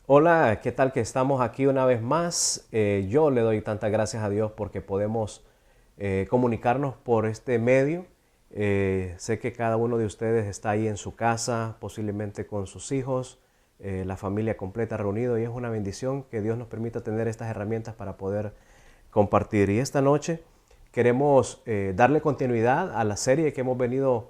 Hola, ¿qué tal que estamos aquí una vez más? Yo le doy tantas gracias a Dios porque podemos comunicarnos por este medio. Sé que cada uno de ustedes está ahí en su casa, posiblemente con sus hijos, la familia completa reunido y es una bendición que Dios nos permita tener estas herramientas para poder compartir. Y esta noche queremos darle continuidad a la serie que hemos venido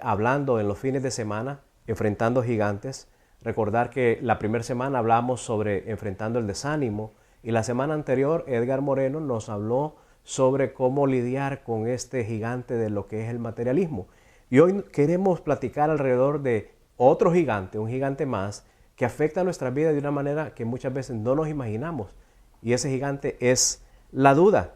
hablando en los fines de semana, Enfrentando Gigantes. Recordar que la primera semana hablamos sobre enfrentando el desánimo y la semana anterior Edgar Moreno nos habló sobre cómo lidiar con este gigante de lo que es el materialismo. Y hoy queremos platicar alrededor de otro gigante, un gigante más, que afecta a nuestra vida de una manera que muchas veces no nos imaginamos. Y ese gigante es la duda.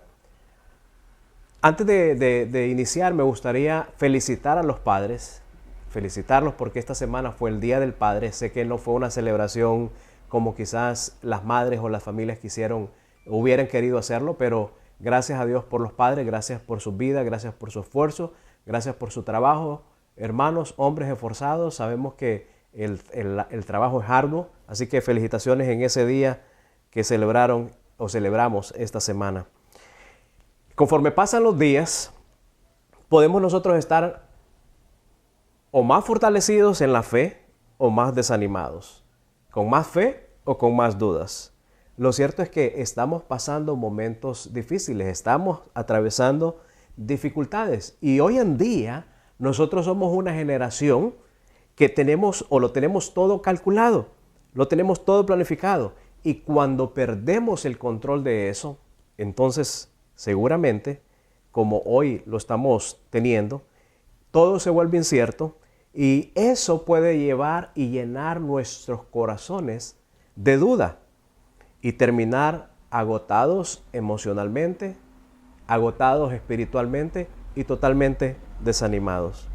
Antes de iniciar, me gustaría felicitar a los padres, felicitarlos porque esta semana fue el Día del Padre. Sé que no fue una celebración como quizás las madres o las familias quisieron, hubieran querido hacerlo, pero gracias a Dios por los padres, gracias por su vida, gracias por su esfuerzo, gracias por su trabajo. Hermanos, hombres esforzados, sabemos que el trabajo es arduo, así que felicitaciones en ese día que celebraron o celebramos esta semana. Conforme pasan los días, podemos nosotros estar o más fortalecidos en la fe o más desanimados, con más fe o con más dudas. Lo cierto es que estamos pasando momentos difíciles, estamos atravesando dificultades y hoy en día nosotros somos una generación que tenemos o lo tenemos todo calculado, lo tenemos todo planificado y cuando perdemos el control de eso, entonces seguramente, como hoy lo estamos teniendo, todo se vuelve incierto y eso puede llevar y llenar nuestros corazones de duda y terminar agotados emocionalmente, agotados espiritualmente y totalmente desanimados.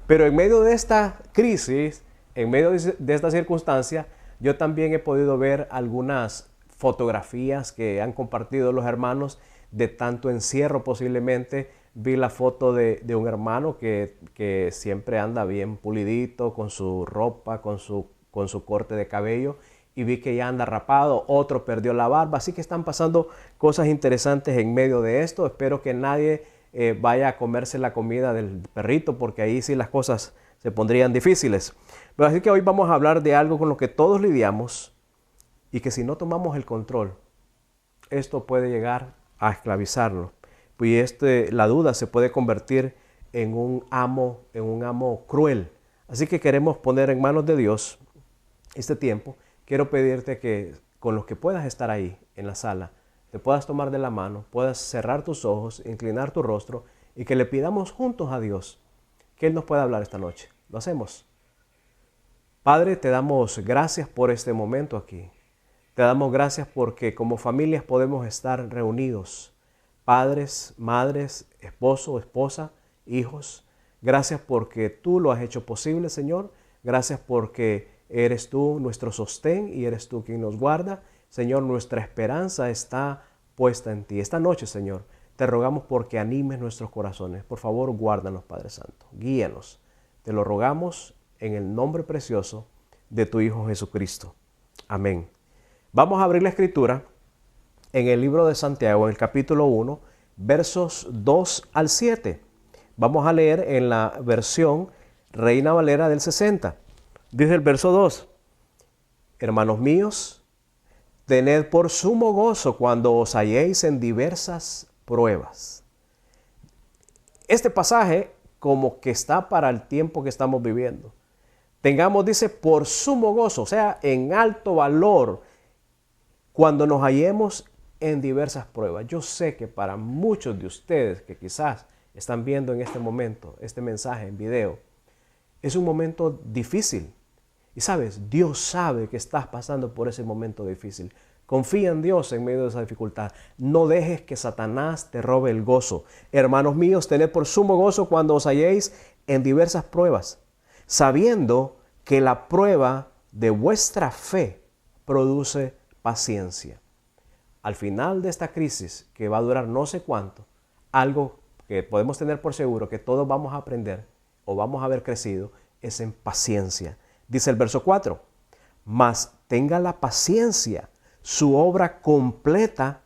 Pero en medio de esta crisis, en medio de esta circunstancia, yo también he podido ver algunas fotografías que han compartido los hermanos de tanto encierro posiblemente. Vi la foto de un hermano que siempre anda bien pulidito, con su ropa, con su corte de cabello, y vi que ya anda rapado, otro perdió la barba, así que están pasando cosas interesantes en medio de esto. Espero que nadie vaya a comerse la comida del perrito, porque ahí sí las cosas se pondrían difíciles. Pero así que hoy vamos a hablar de algo con lo que todos lidiamos y que si no tomamos el control, esto puede llegar a esclavizarnos. Y la duda se puede convertir en un amo cruel. Así que queremos poner en manos de Dios este tiempo. Quiero pedirte que con los que puedas estar ahí en la sala, te puedas tomar de la mano, puedas cerrar tus ojos, inclinar tu rostro y que le pidamos juntos a Dios que Él nos pueda hablar esta noche. ¿Lo hacemos? Padre, te damos gracias por este momento aquí. Te damos gracias porque como familias podemos estar reunidos. Padres, madres, esposo, esposa, hijos. Gracias porque tú lo has hecho posible, Señor. Gracias porque eres tú nuestro sostén y eres tú quien nos guarda. Señor, nuestra esperanza está puesta en ti. Esta noche, Señor, te rogamos porque animes nuestros corazones. Por favor, guárdanos, Padre Santo. Guíanos. Te lo rogamos en el nombre precioso de tu Hijo Jesucristo. Amén. Vamos a abrir la escritura en el libro de Santiago, en el capítulo 1, versos 2 al 7. Vamos a leer en la versión Reina Valera del 60. Dice el verso 2: Hermanos míos, tened por sumo gozo cuando os halléis en diversas pruebas. Este pasaje como que está para el tiempo que estamos viviendo. Tengamos, dice, por sumo gozo, o sea, en alto valor, cuando nos hallemos en diversas pruebas. Yo sé que para muchos de ustedes que quizás están viendo en este momento este mensaje en video, es un momento difícil. Y sabes, Dios sabe que estás pasando por ese momento difícil. Confía en Dios en medio de esa dificultad. No dejes que Satanás te robe el gozo. Hermanos míos, tened por sumo gozo cuando os halléis en diversas pruebas, sabiendo que la prueba de vuestra fe produce paciencia. Al final de esta crisis, que va a durar no sé cuánto, algo que podemos tener por seguro que todos vamos a aprender o vamos a haber crecido es en paciencia. Dice el verso 4: mas tenga la paciencia, su obra completa,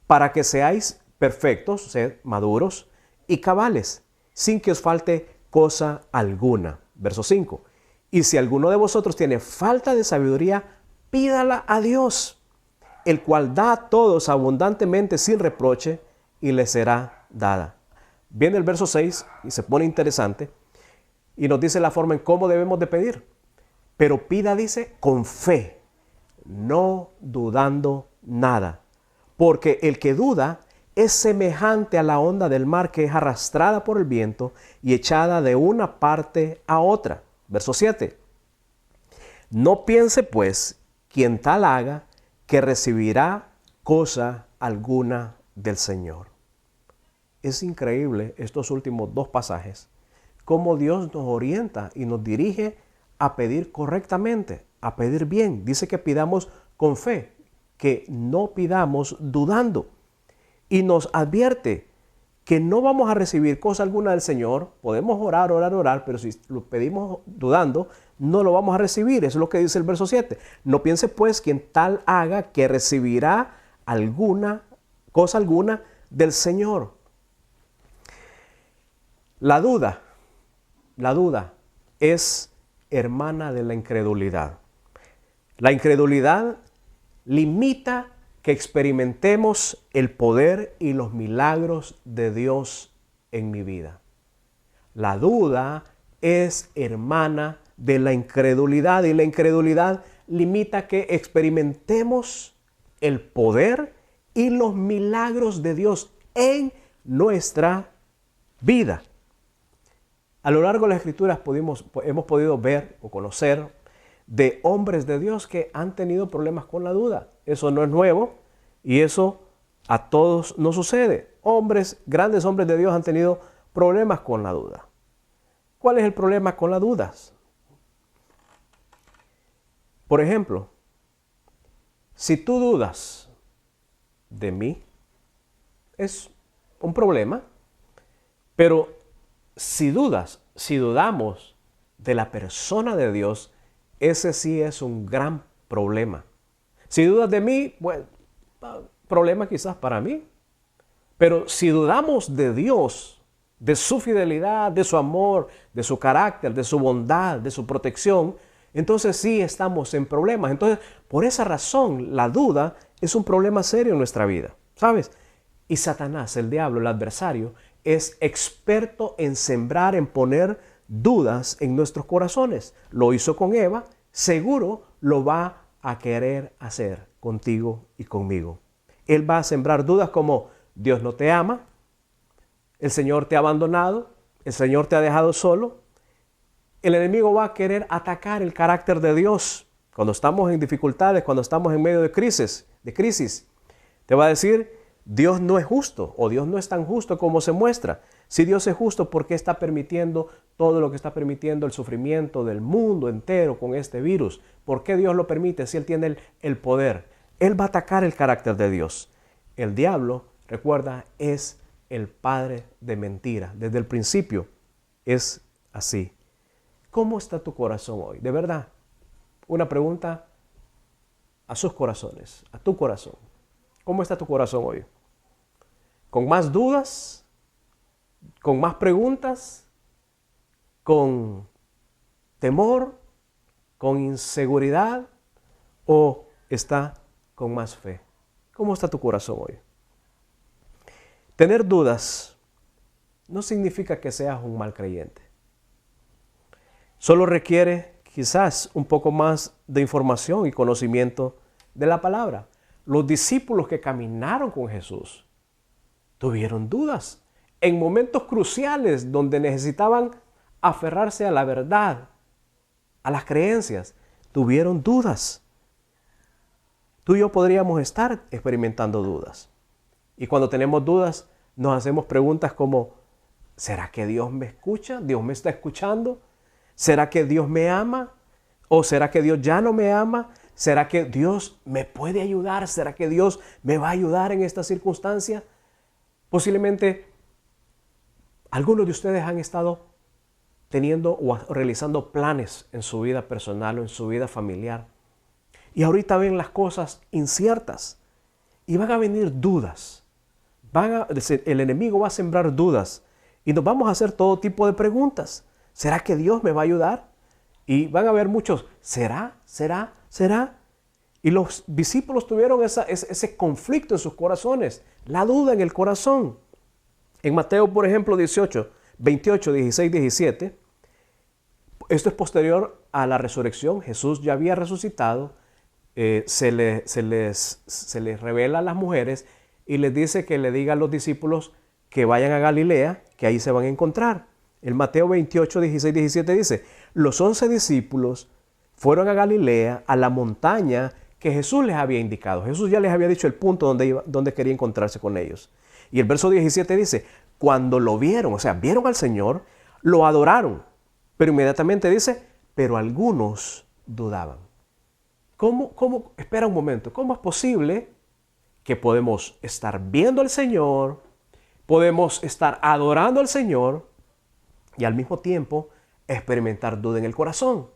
para que seáis perfectos, sed maduros y cabales, sin que os falte cosa alguna. Verso 5. Y si alguno de vosotros tiene falta de sabiduría, pídala a Dios, el cual da a todos abundantemente sin reproche, y le será dada. Viene el verso 6 y se pone interesante y nos dice la forma en cómo debemos de pedir. Pero pida, dice, con fe, no dudando nada. Porque el que duda es semejante a la onda del mar, que es arrastrada por el viento y echada de una parte a otra. Verso 7. No piense pues quien tal haga que recibirá cosa alguna del Señor. Es increíble estos últimos dos pasajes, cómo Dios nos orienta y nos dirige a pedir correctamente, a pedir bien. Dice que pidamos con fe, que no pidamos dudando. Y nos advierte que no vamos a recibir cosa alguna del Señor. Podemos orar, pero si lo pedimos dudando, no lo vamos a recibir. Eso es lo que dice el verso 7. No piense pues quien tal haga que recibirá cosa alguna del Señor. La duda es hermana de la incredulidad. La incredulidad limita que experimentemos el poder y los milagros de Dios en mi vida. La duda es hermana de la incredulidad, y la incredulidad limita que experimentemos el poder y los milagros de Dios en nuestra vida. A lo largo de las Escrituras hemos podido ver o conocer de hombres de Dios que han tenido problemas con la duda. Eso no es nuevo y eso a todos nos sucede. Grandes hombres de Dios han tenido problemas con la duda. ¿Cuál es el problema con las dudas? Por ejemplo, si tú dudas de mí, es un problema, pero si dudamos de la persona de Dios, ese sí es un gran problema. Si dudas de mí, bueno, problema quizás para mí. Pero si dudamos de Dios, de su fidelidad, de su amor, de su carácter, de su bondad, de su protección, entonces sí estamos en problemas. Entonces, por esa razón, la duda es un problema serio en nuestra vida, ¿sabes? Y Satanás, el diablo, el adversario, es experto en sembrar, en poner dudas en nuestros corazones. Lo hizo con Eva, seguro lo va a querer hacer contigo y conmigo. Él va a sembrar dudas como Dios no te ama, el Señor te ha abandonado, el Señor te ha dejado solo. El enemigo va a querer atacar el carácter de Dios cuando estamos en dificultades, cuando estamos en medio de crisis. Te va a decir, Dios no es justo, o Dios no es tan justo como se muestra. Si Dios es justo, ¿por qué está permitiendo todo lo que está permitiendo, el sufrimiento del mundo entero con este virus? ¿Por qué Dios lo permite si Él tiene el poder? Él va a atacar el carácter de Dios. El diablo, recuerda, es el padre de mentira. Desde el principio es así. ¿Cómo está tu corazón hoy? De verdad, una pregunta a sus corazones, a tu corazón. ¿Cómo está tu corazón hoy? ¿Con más dudas? ¿Con más preguntas? ¿Con temor? ¿Con inseguridad? ¿O está con más fe? ¿Cómo está tu corazón hoy? Tener dudas no significa que seas un mal creyente. Solo requiere quizás un poco más de información y conocimiento de la palabra. Los discípulos que caminaron con Jesús tuvieron dudas en momentos cruciales donde necesitaban aferrarse a la verdad, a las creencias. Tuvieron dudas. Tú y yo podríamos estar experimentando dudas. Y cuando tenemos dudas, nos hacemos preguntas como, ¿será que Dios me escucha? ¿Dios me está escuchando? ¿Será que Dios me ama? ¿O será que Dios ya no me ama? ¿Será que Dios me puede ayudar? ¿Será que Dios me va a ayudar en esta circunstancia? Posiblemente algunos de ustedes han estado teniendo o realizando planes en su vida personal o en su vida familiar. y ahorita ven las cosas inciertas y van a venir dudas. El enemigo va a sembrar dudas y nos vamos a hacer todo tipo de preguntas. ¿Será que Dios me va a ayudar? Y van a haber muchos, ¿será? ¿Será? ¿Será? Y los discípulos tuvieron ese conflicto en sus corazones, la duda en el corazón. En Mateo, por ejemplo, 28, 16, 17, esto es posterior a la resurrección. Jesús ya había resucitado, se les revela a las mujeres y les dice que le diga a los discípulos que vayan a Galilea, que ahí se van a encontrar. En Mateo 28, 16, 17 dice, los 11 discípulos fueron a Galilea, a la montaña que Jesús les había indicado. Jesús ya les había dicho el punto donde quería encontrarse con ellos. Y el verso 17 dice, cuando lo vieron, o sea, vieron al Señor, lo adoraron. Pero inmediatamente dice, pero algunos dudaban. ¿Cómo? Espera un momento, ¿cómo es posible que podemos estar viendo al Señor, podemos estar adorando al Señor y al mismo tiempo experimentar duda en el corazón?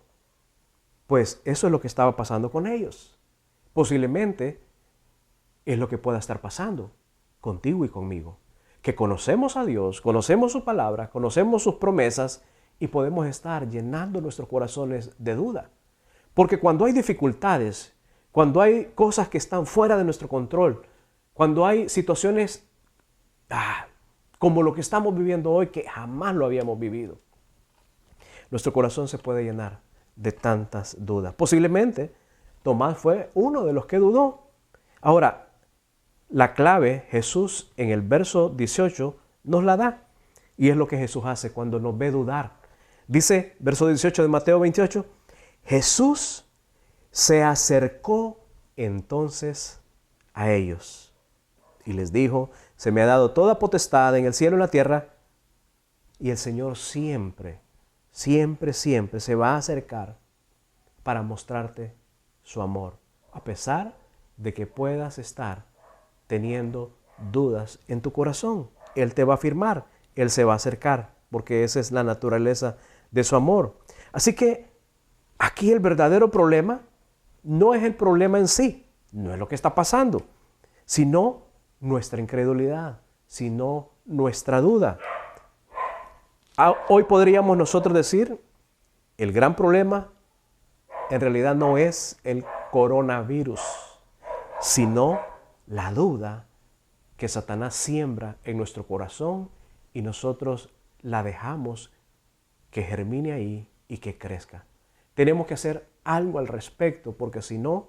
Pues eso es lo que estaba pasando con ellos. Posiblemente es lo que pueda estar pasando contigo y conmigo. Que conocemos a Dios, conocemos su palabra, conocemos sus promesas y podemos estar llenando nuestros corazones de duda. Porque cuando hay dificultades, cuando hay cosas que están fuera de nuestro control, cuando hay situaciones como lo que estamos viviendo hoy, que jamás lo habíamos vivido, nuestro corazón se puede llenar de tantas dudas. Posiblemente Tomás fue uno de los que dudó. Ahora, la clave Jesús en el verso 18 nos la da. Y es lo que Jesús hace cuando nos ve dudar. Dice, verso 18 de Mateo 28, Jesús se acercó entonces a ellos y les dijo, se me ha dado toda potestad en el cielo y en la tierra, y el Señor siempre, siempre, siempre se va a acercar para mostrarte su amor, a pesar de que puedas estar teniendo dudas en tu corazón. Él te va a afirmar, Él se va a acercar, porque esa es la naturaleza de su amor. Así que aquí el verdadero problema no es el problema en sí, no es lo que está pasando, sino nuestra incredulidad, sino nuestra duda. Hoy podríamos nosotros decir, el gran problema en realidad no es el coronavirus, sino la duda que Satanás siembra en nuestro corazón y nosotros la dejamos que germine ahí y que crezca. Tenemos que hacer algo al respecto, porque si no,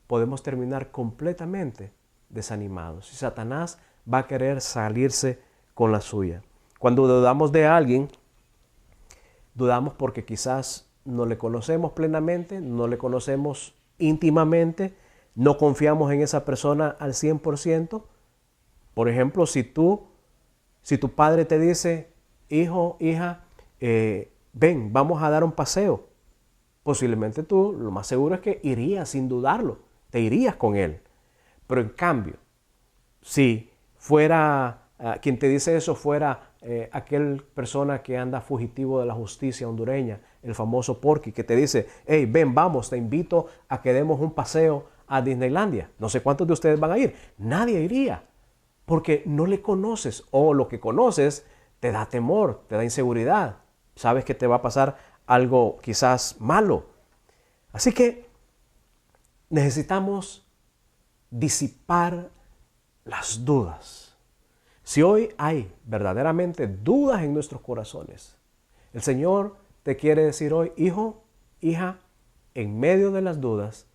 podemos terminar completamente desanimados. Y Satanás va a querer salirse con la suya. Cuando dudamos de alguien, dudamos porque quizás no le conocemos plenamente, no le conocemos íntimamente, no confiamos en esa persona al 100%. Por ejemplo, si tu padre te dice, hijo, hija, ven, vamos a dar un paseo, posiblemente tú lo más seguro es que irías sin dudarlo, te irías con él. Pero en cambio, si fuera quien te dice eso fuera aquel persona que anda fugitivo de la justicia hondureña, el famoso Porky, que te dice, hey, ven, vamos, te invito a que demos un paseo a Disneylandia. No sé cuántos de ustedes van a ir. Nadie iría, porque no le conoces, o lo que conoces te da temor, te da inseguridad. Sabes que te va a pasar algo quizás malo. Así que necesitamos disipar las dudas. Si hoy hay verdaderamente dudas en nuestros corazones, el Señor te quiere decir hoy, hijo, hija, en medio de las dudas,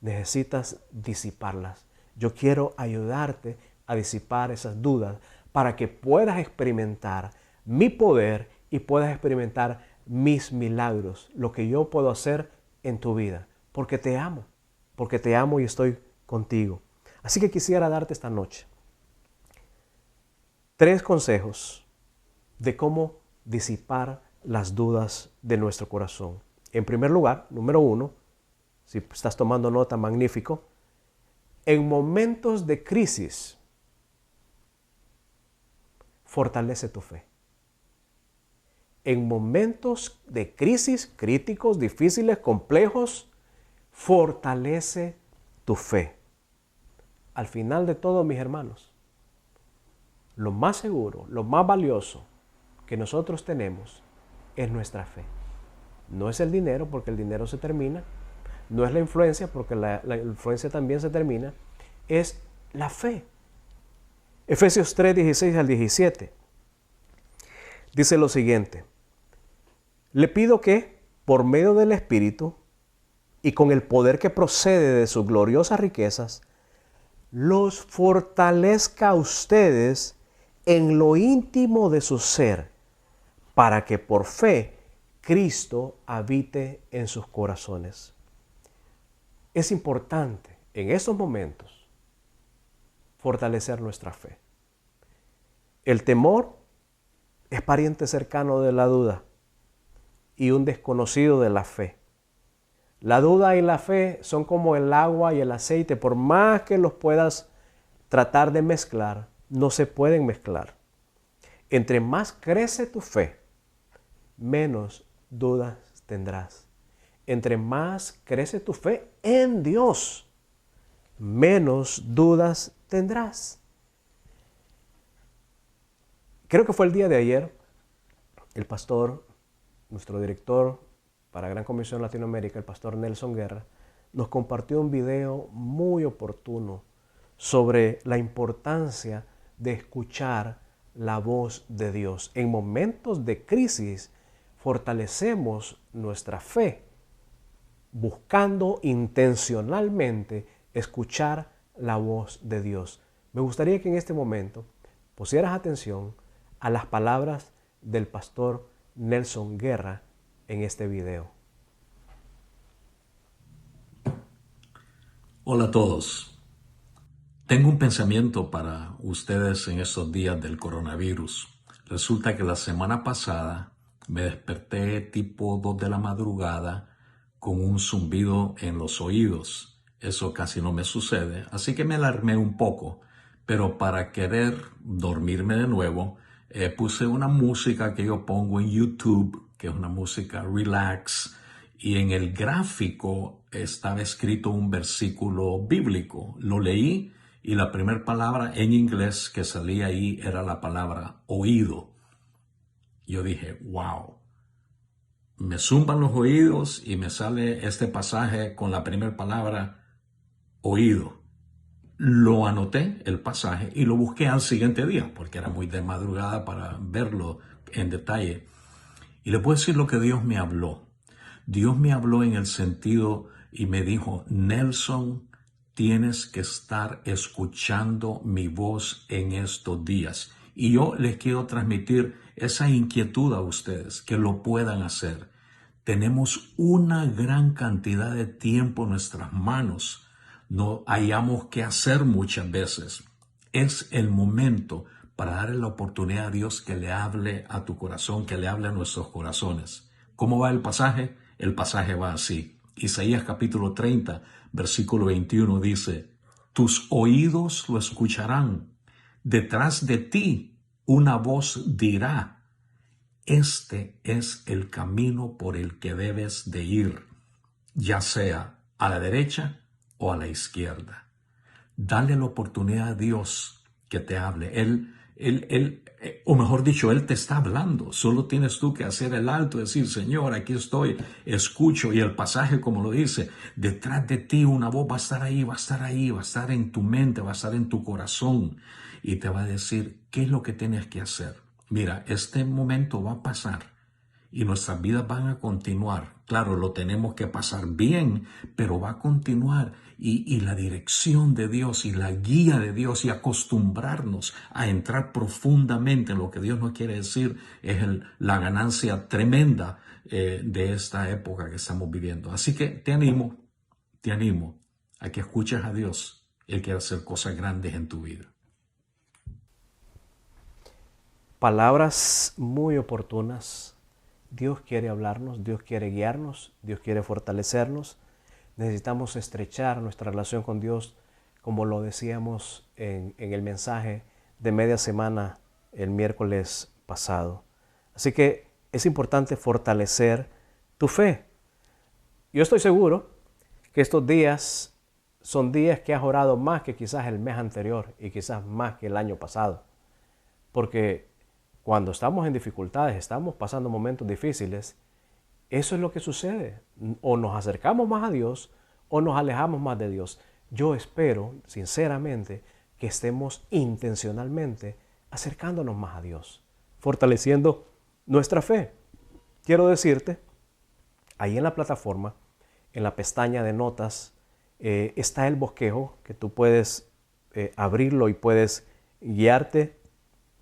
necesitas disiparlas. Yo quiero ayudarte a disipar esas dudas para que puedas experimentar mi poder y puedas experimentar mis milagros, lo que yo puedo hacer en tu vida, porque te amo y estoy contigo. Así que quisiera darte esta noche 3 consejos de cómo disipar las dudas de nuestro corazón. En primer lugar, número 1, si estás tomando nota, magnífico, en momentos de crisis, fortalece tu fe. En momentos de crisis, críticos, difíciles, complejos, fortalece tu fe. Al final de todo, mis hermanos, lo más seguro, lo más valioso que nosotros tenemos es nuestra fe. No es el dinero, porque el dinero se termina. No es la influencia, porque la influencia también se termina. Es la fe. Efesios 3, 16 al 17. Dice lo siguiente. Le pido que, por medio del Espíritu y con el poder que procede de sus gloriosas riquezas, los fortalezca a ustedes en lo íntimo de su ser, para que por fe Cristo habite en sus corazones. Es importante en estos momentos fortalecer nuestra fe. El temor es pariente cercano de la duda y un desconocido de la fe. La duda y la fe son como el agua y el aceite. Por más que los puedas tratar de mezclar, no se pueden mezclar. Entre más crece tu fe, menos dudas tendrás. Entre más crece tu fe en Dios, menos dudas tendrás. Creo que fue el día de ayer, el pastor, nuestro director para Gran Comisión Latinoamérica, el pastor Nelson Guerra, nos compartió un video muy oportuno sobre la importancia de escuchar la voz de Dios. En momentos de crisis, fortalecemos nuestra fe buscando intencionalmente escuchar la voz de Dios. Me gustaría que en este momento pusieras atención a las palabras del pastor Nelson Guerra en este video. Hola a todos. Tengo un pensamiento para ustedes en estos días del coronavirus. Resulta que la semana pasada me desperté tipo 2 de la madrugada con un zumbido en los oídos. Eso casi no me sucede, así que me alarmé un poco. Pero para querer dormirme de nuevo, puse una música que yo pongo en YouTube, que es una música relax, y en el gráfico estaba escrito un versículo bíblico. Lo leí y la primera palabra en inglés que salía ahí era la palabra oído. Yo dije, wow. Me zumban los oídos y me sale este pasaje con la primera palabra oído. Lo anoté, el pasaje, y lo busqué al siguiente día, porque era muy de madrugada para verlo en detalle. Y le puedo decir lo que Dios me habló. Dios me habló en el sentido y me dijo, Nelson, tienes que estar escuchando mi voz en estos días. Y yo les quiero transmitir esa inquietud a ustedes, que lo puedan hacer. Tenemos una gran cantidad de tiempo en nuestras manos. No hayamos que hacer muchas veces. Es el momento para darle la oportunidad a Dios que le hable a tu corazón, que le hable a nuestros corazones. ¿Cómo va el pasaje? El pasaje va así. Isaías capítulo 30, versículo 21 dice, tus oídos lo escucharán. Detrás de ti una voz dirá, este es el camino por el que debes de ir, ya sea a la derecha o a la izquierda. Dale la oportunidad a Dios que te hable. O mejor dicho, Él te está hablando. Solo tienes tú que hacer el alto y decir, Señor, aquí estoy, escucho. Y el pasaje, como lo dice, detrás de ti una voz va a estar ahí, va a estar ahí, va a estar en tu mente, va a estar en tu corazón. Y te va a decir, ¿qué es lo que tienes que hacer? Mira, este momento va a pasar. Y nuestras vidas van a continuar. Claro, lo tenemos que pasar bien, pero va a continuar. Y la dirección de Dios y la guía de Dios y acostumbrarnos a entrar profundamente en lo que Dios nos quiere decir es la ganancia tremenda de esta época que estamos viviendo. Así que te animo a que escuches a Dios. Él quiere hacer cosas grandes en tu vida. Palabras muy oportunas. Dios quiere hablarnos, Dios quiere guiarnos, Dios quiere fortalecernos. Necesitamos estrechar nuestra relación con Dios, como lo decíamos en el mensaje de media semana el miércoles pasado. Así que es importante fortalecer tu fe. Yo estoy seguro que estos días son días que has orado más que quizás el mes anterior y quizás más que el año pasado. Porque cuando estamos en dificultades, estamos pasando momentos difíciles, eso es lo que sucede. O nos acercamos más a Dios o nos alejamos más de Dios. Yo espero, sinceramente, que estemos intencionalmente acercándonos más a Dios, fortaleciendo nuestra fe. Quiero decirte, ahí en la plataforma, en la pestaña de notas, está el bosquejo que tú puedes abrirlo y puedes guiarte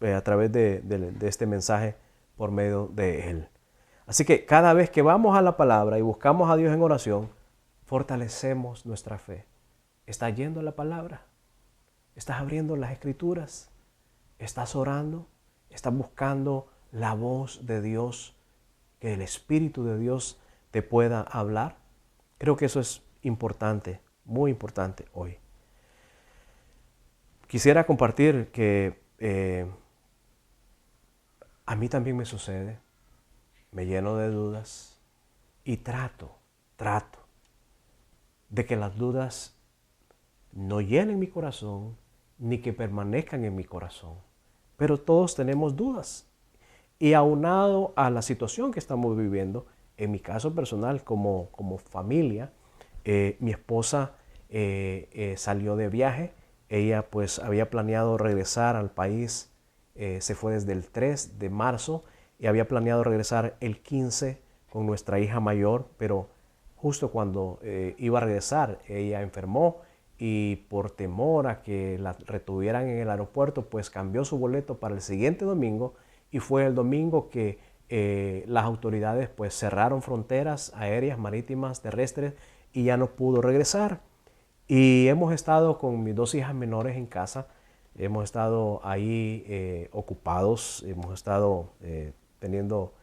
a través de este mensaje por medio de él. Así que cada vez que vamos a la palabra y buscamos a Dios en oración, fortalecemos nuestra fe. ¿Estás yendo a la palabra? ¿Estás abriendo las escrituras? ¿Estás orando? ¿Estás buscando la voz de Dios? Que el Espíritu de Dios te pueda hablar. Creo que eso es importante, muy importante hoy. Quisiera compartir que a mí también me sucede, me lleno de dudas y trato de que las dudas no llenen mi corazón ni que permanezcan en mi corazón. Pero todos tenemos dudas. Y aunado a la situación que estamos viviendo, en mi caso personal como familia, mi esposa salió de viaje. Ella pues había planeado regresar al país, se fue desde el 3 de marzo y había planeado regresar el 15 con nuestra hija mayor, pero justo cuando iba a regresar ella enfermó y por temor a que la retuvieran en el aeropuerto, pues cambió su boleto para el siguiente domingo y fue el domingo que las autoridades pues cerraron fronteras aéreas, marítimas, terrestres y ya no pudo regresar. Y hemos estado con mis dos hijas menores en casa, hemos estado ahí ocupados, hemos estado teniendo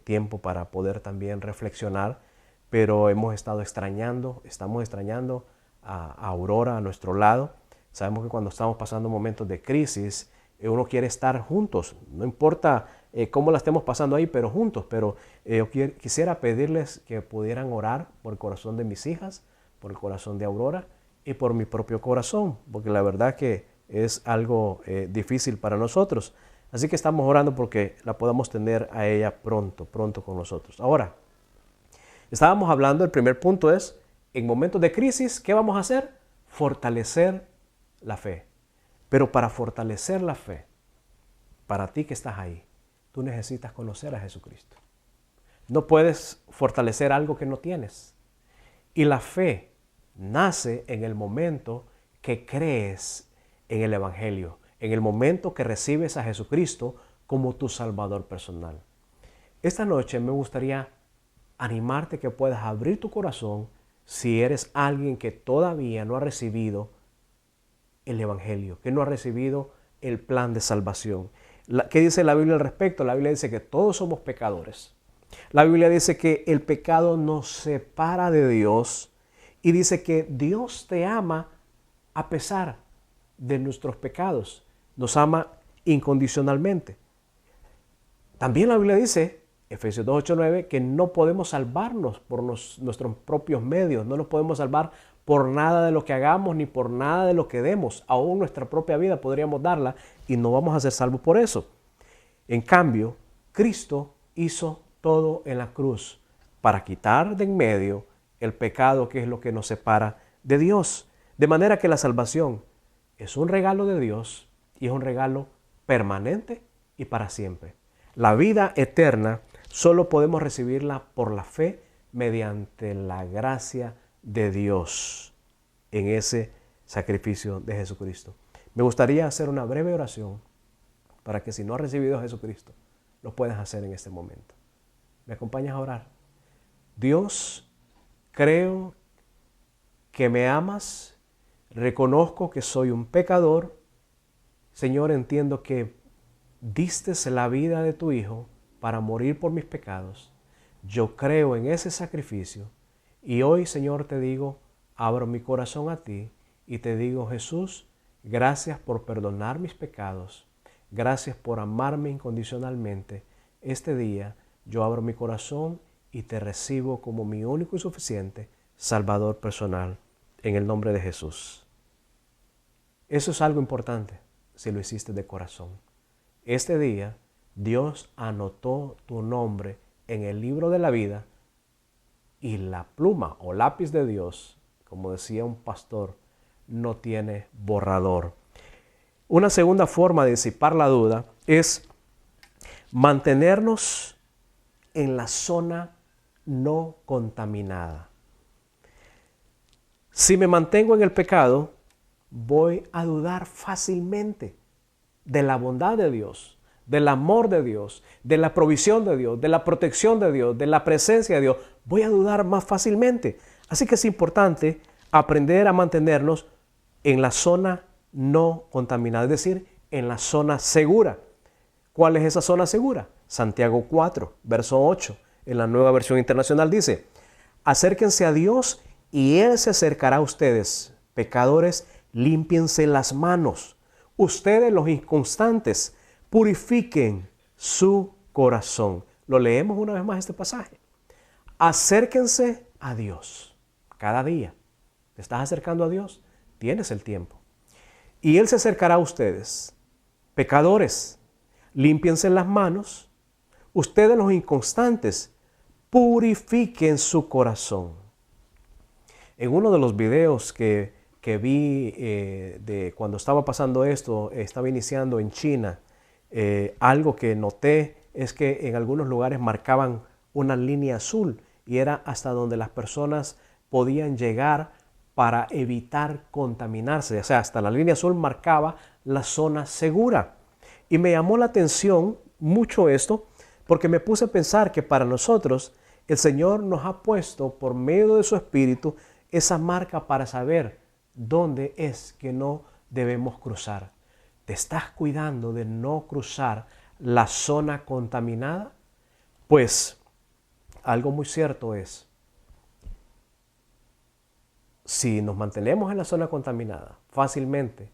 tiempo para poder también reflexionar, pero estamos extrañando a Aurora a nuestro lado. Sabemos que cuando estamos pasando momentos de crisis, uno quiere estar juntos, no importa cómo la estemos pasando ahí, pero juntos. Pero yo quisiera pedirles que pudieran orar por el corazón de mis hijas, por el corazón de Aurora y por mi propio corazón, porque la verdad que es algo difícil para nosotros. Así que estamos orando porque la podamos tener a ella pronto con nosotros. Ahora, estábamos hablando, el primer punto es, en momentos de crisis, ¿qué vamos a hacer? Fortalecer la fe. Pero para fortalecer la fe, para ti que estás ahí, tú necesitas conocer a Jesucristo. No puedes fortalecer algo que no tienes. Y la fe nace en el momento que crees en el Evangelio, en el momento que recibes a Jesucristo como tu Salvador personal. Esta noche me gustaría animarte que puedas abrir tu corazón si eres alguien que todavía no ha recibido el Evangelio, que no ha recibido el plan de salvación. ¿Qué dice la Biblia al respecto? La Biblia dice que todos somos pecadores. La Biblia dice que el pecado nos separa de Dios y dice que Dios te ama a pesar de nuestros pecados. Nos ama incondicionalmente. También la Biblia dice, Efesios 2, 8, 9, que no podemos salvarnos por nuestros propios medios, no nos podemos salvar por nada de lo que hagamos ni por nada de lo que demos. Aún nuestra propia vida podríamos darla y no vamos a ser salvos por eso. En cambio, Cristo hizo todo en la cruz para quitar de en medio el pecado, que es lo que nos separa de Dios. De manera que la salvación es un regalo de Dios y es un regalo permanente y para siempre. La vida eterna solo podemos recibirla por la fe mediante la gracia de Dios en ese sacrificio de Jesucristo. Me gustaría hacer una breve oración para que si no has recibido a Jesucristo, lo puedas hacer en este momento. ¿Me acompañas a orar? Dios, creo que me amas, reconozco que soy un pecador. Señor, entiendo que diste la vida de tu Hijo para morir por mis pecados. Yo creo en ese sacrificio y hoy, Señor, te digo, abro mi corazón a ti y te digo, Jesús, gracias por perdonar mis pecados. Gracias por amarme incondicionalmente. Este día yo abro mi corazón y te recibo como mi único y suficiente Salvador personal en el nombre de Jesús. Eso es algo importante si lo hiciste de corazón. Este día Dios anotó tu nombre en el libro de la vida y la pluma o lápiz de Dios, como decía un pastor, no tiene borrador. Una segunda forma de disipar la duda es mantenernos en la zona no contaminada. Si me mantengo en el pecado, voy a dudar fácilmente de la bondad de Dios, del amor de Dios, de la provisión de Dios, de la protección de Dios, de la presencia de Dios. Voy a dudar más fácilmente. Así que es importante aprender a mantenernos en la zona no contaminada, es decir, en la zona segura. ¿Cuál es esa zona segura? Santiago 4, verso 8, en la Nueva Versión Internacional dice: acérquense a Dios y Él se acercará a ustedes. Pecadores, límpiense las manos. Ustedes, los inconstantes, purifiquen su corazón. Lo leemos una vez más este pasaje. Acérquense a Dios. Cada día te estás acercando a Dios, tienes el tiempo. Y Él se acercará a ustedes. Pecadores, límpiense las manos. Ustedes, los inconstantes, purifiquen su corazón. En uno de los videos que vi de cuando estaba pasando esto, estaba iniciando en China, algo que noté es que en algunos lugares marcaban una línea azul y era hasta donde las personas podían llegar para evitar contaminarse. O sea, hasta la línea azul marcaba la zona segura. Y me llamó la atención mucho esto porque me puse a pensar que para nosotros el Señor nos ha puesto por medio de su Espíritu esa marca para saber dónde es que no debemos cruzar. ¿Te estás cuidando de no cruzar la zona contaminada? Pues algo muy cierto es, si nos mantenemos en la zona contaminada, fácilmente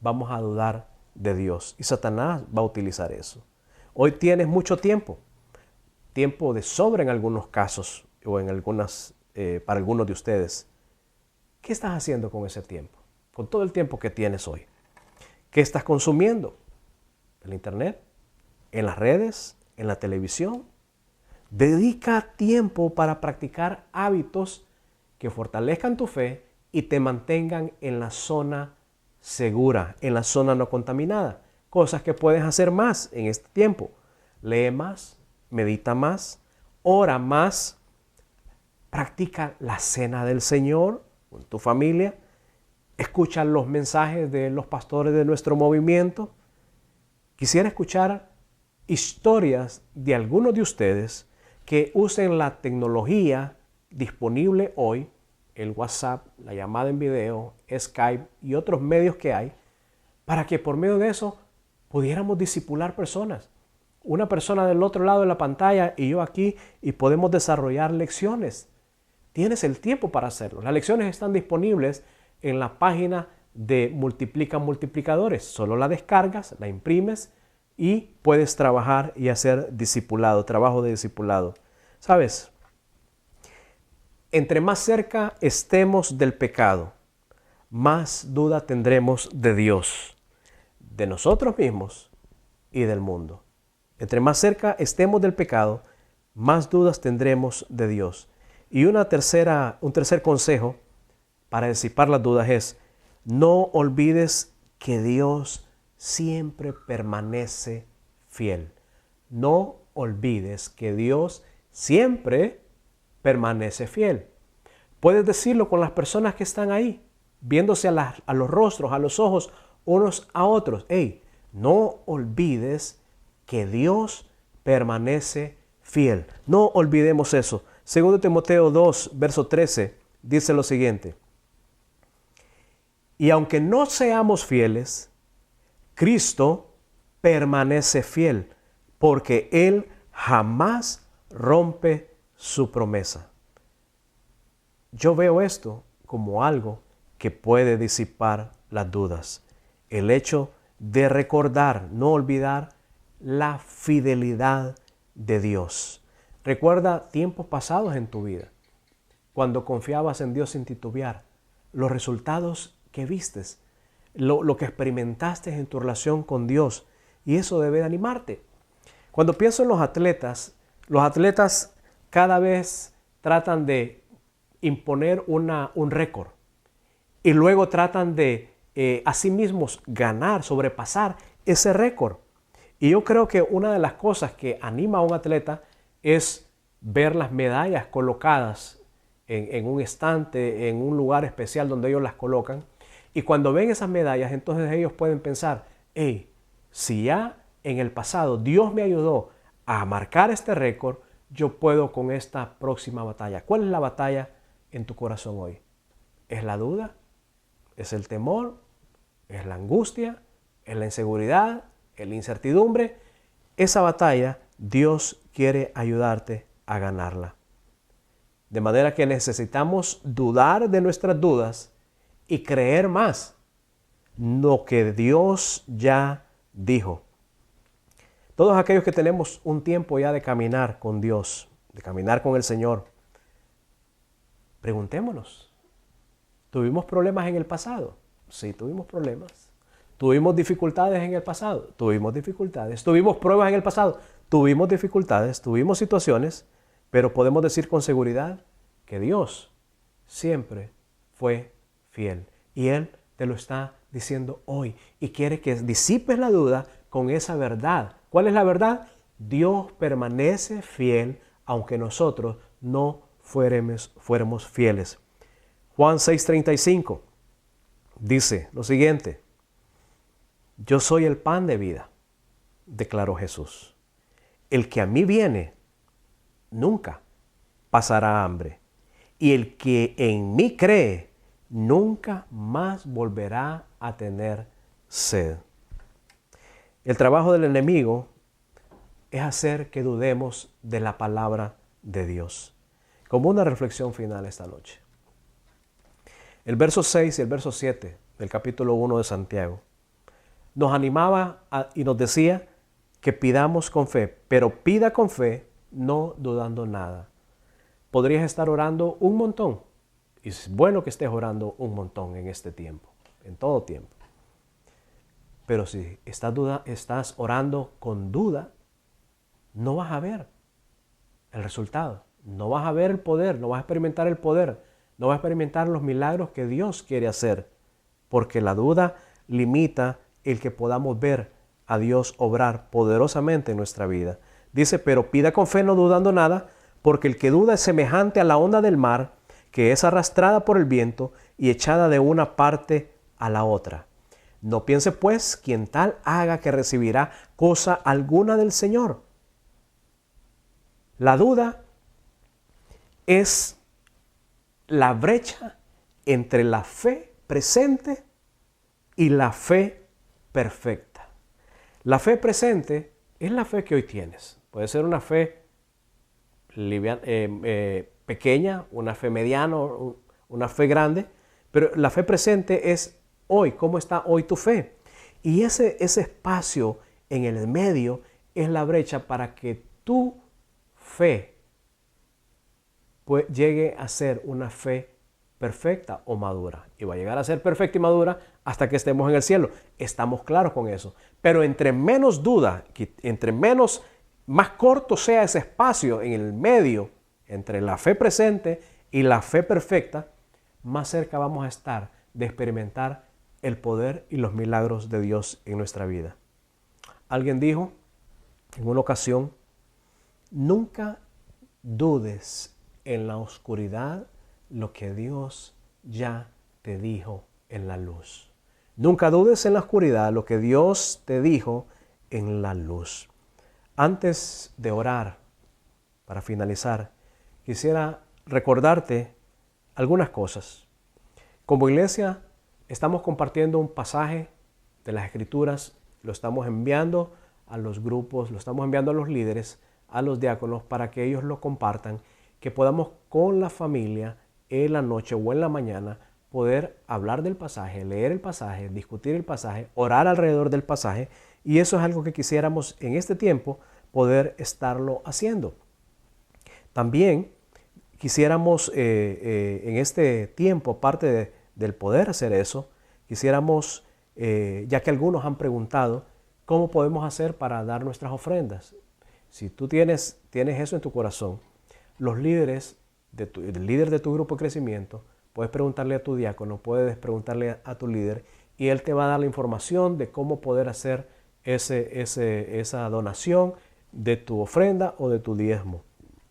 vamos a dudar de Dios y Satanás va a utilizar eso. Hoy tienes mucho tiempo de sobra en algunos casos o en para algunos de ustedes. ¿Qué estás haciendo con ese tiempo? Con todo el tiempo que tienes hoy. ¿Qué estás consumiendo? ¿En el internet? ¿En las redes? ¿En la televisión? Dedica tiempo para practicar hábitos que fortalezcan tu fe y te mantengan en la zona segura, en la zona no contaminada. Cosas que puedes hacer más en este tiempo. Lee más, medita más, ora más, practica la cena del Señor con tu familia, escucha los mensajes de los pastores de nuestro movimiento. Quisiera escuchar historias de algunos de ustedes que usen la tecnología disponible hoy, el WhatsApp, la llamada en video, Skype y otros medios que hay, para que por medio de eso pudiéramos discipular personas. Una persona del otro lado de la pantalla y yo aquí, y podemos desarrollar lecciones. Tienes el tiempo para hacerlo. Las lecciones están disponibles en la página de Multiplica Multiplicadores. Solo la descargas, la imprimes y puedes trabajar y hacer discipulado, trabajo de discipulado. ¿Sabes? Entre más cerca estemos del pecado, más duda tendremos de Dios, de nosotros mismos y del mundo. Entre más cerca estemos del pecado, más dudas tendremos de Dios. Y un tercer consejo para disipar las dudas es: no olvides que Dios siempre permanece fiel. No olvides que Dios siempre permanece fiel. Puedes decirlo con las personas que están ahí, viéndose a los rostros, a los ojos, unos a otros. Hey, no olvides que Dios permanece fiel. No olvidemos eso. 2 Timoteo 2, verso 13, dice lo siguiente: y aunque no seamos fieles, Cristo permanece fiel, porque Él jamás rompe su promesa. Yo veo esto como algo que puede disipar las dudas. El hecho de recordar, no olvidar la fidelidad de Dios. Recuerda tiempos pasados en tu vida. cuando confiabas en Dios sin titubear, los resultados que vistes, lo que experimentaste en tu relación con Dios, y eso debe de animarte. Cuando pienso en los atletas cada vez tratan de imponer un récord y luego tratan de a sí mismos ganar, sobrepasar ese récord. Y yo creo que una de las cosas que anima a un atleta es ver las medallas colocadas en un estante, en un lugar especial donde ellos las colocan. Y cuando ven esas medallas, entonces ellos pueden pensar, hey, si ya en el pasado Dios me ayudó a marcar este récord, yo puedo con esta próxima batalla. ¿Cuál es la batalla en tu corazón hoy? ¿Es la duda? ¿Es el temor? ¿Es la angustia? ¿Es la inseguridad? ¿Es la incertidumbre? Esa batalla Dios quiere ayudarte a ganarla. De manera que necesitamos dudar de nuestras dudas y creer más lo que Dios ya dijo. Todos aquellos que tenemos un tiempo ya de caminar con Dios, de caminar con el Señor, preguntémonos, ¿tuvimos problemas en el pasado? Sí, tuvimos problemas. ¿Tuvimos dificultades en el pasado? Tuvimos dificultades. ¿Tuvimos pruebas en el pasado? Tuvimos dificultades, tuvimos situaciones, pero podemos decir con seguridad que Dios siempre fue fiel. Y Él te lo está diciendo hoy y quiere que disipes la duda con esa verdad. ¿Cuál es la verdad? Dios permanece fiel aunque nosotros no fuéramos fieles. Juan 6:35 dice lo siguiente: yo soy el pan de vida, declaró Jesús. El que a mí viene nunca pasará hambre, y el que en mí cree nunca más volverá a tener sed. El trabajo del enemigo es hacer que dudemos de la palabra de Dios. Como una reflexión final esta noche. El verso 6 y el verso 7 del capítulo 1 de Santiago nos animaba y nos decía que pidamos con fe, pero pida con fe, no dudando nada. Podrías estar orando un montón, y es bueno que estés orando un montón en este tiempo, en todo tiempo. Pero si estás orando con duda, no vas a ver el resultado, no vas a ver el poder, no vas a experimentar el poder, no vas a experimentar los milagros que Dios quiere hacer, porque la duda limita el que podamos ver a Dios obrar poderosamente en nuestra vida. Dice, pero pida con fe no dudando nada, porque el que duda es semejante a la onda del mar, que es arrastrada por el viento y echada de una parte a la otra. No piense pues quien tal haga que recibirá cosa alguna del Señor. La duda es la brecha entre la fe presente y la fe perfecta. La fe presente es la fe que hoy tienes. Puede ser una fe pequeña, una fe mediana, una fe grande, pero la fe presente es hoy, ¿cómo está hoy tu fe? Y ese espacio en el medio es la brecha para que tu fe llegue a ser una fe perfecta o madura. Y va a llegar a ser perfecta y madura hasta que estemos en el cielo. Estamos claros con eso. Pero entre menos duda, más corto sea ese espacio en el medio entre la fe presente y la fe perfecta, más cerca vamos a estar de experimentar el poder y los milagros de Dios en nuestra vida. Alguien dijo en una ocasión, nunca dudes en la oscuridad lo que Dios ya te dijo en la luz. Nunca dudes en la oscuridad lo que Dios te dijo en la luz. Antes de orar, para finalizar, quisiera recordarte algunas cosas. Como iglesia, estamos compartiendo un pasaje de las Escrituras, lo estamos enviando a los grupos, lo estamos enviando a los líderes, a los diáconos, para que ellos lo compartan, que podamos con la familia en la noche o en la mañana poder hablar del pasaje, leer el pasaje, discutir el pasaje, orar alrededor del pasaje, y eso es algo que quisiéramos en este tiempo poder estarlo haciendo. También quisiéramos en este tiempo, aparte del poder hacer eso, quisiéramos, ya que algunos han preguntado, ¿cómo podemos hacer para dar nuestras ofrendas? Si tú tienes eso en tu corazón, los líderes, el líder de tu grupo de crecimiento, puedes preguntarle a tu diácono, puedes preguntarle a tu líder y él te va a dar la información de cómo poder hacer esa donación de tu ofrenda o de tu diezmo.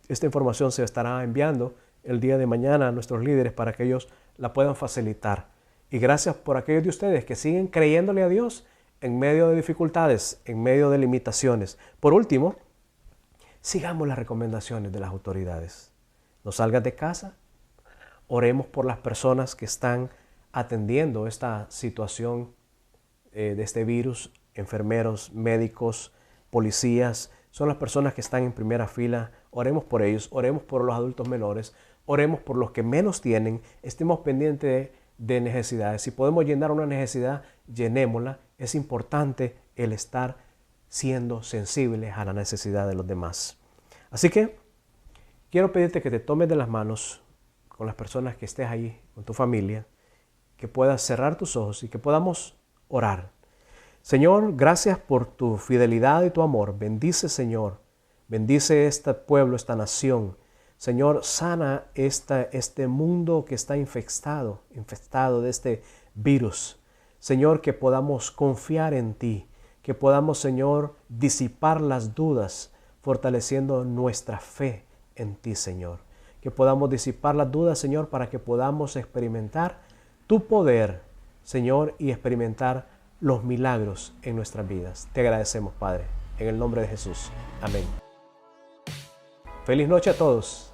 Esta información se estará enviando el día de mañana a nuestros líderes para que ellos la puedan facilitar. Y gracias por aquellos de ustedes que siguen creyéndole a Dios en medio de dificultades, en medio de limitaciones. Por último, sigamos las recomendaciones de las autoridades. No salgas de casa. Oremos por las personas que están atendiendo esta situación de este virus, enfermeros, médicos, policías, son las personas que están en primera fila. Oremos por ellos, oremos por los adultos menores, oremos por los que menos tienen, estemos pendientes de necesidades. Si podemos llenar una necesidad, llenémosla. Es importante el estar siendo sensibles a la necesidad de los demás. Así que quiero pedirte que te tomes de las manos con las personas que estés ahí, con tu familia, que puedas cerrar tus ojos y que podamos orar. Señor, gracias por tu fidelidad y tu amor. Bendice, Señor. Bendice este pueblo, esta nación. Señor, sana este mundo que está infectado de este virus. Señor, que podamos confiar en ti, que podamos, Señor, disipar las dudas, fortaleciendo nuestra fe en ti, Señor. Que podamos disipar las dudas, Señor, para que podamos experimentar tu poder, Señor, y experimentar los milagros en nuestras vidas. Te agradecemos, Padre, en el nombre de Jesús. Amén. Feliz noche a todos.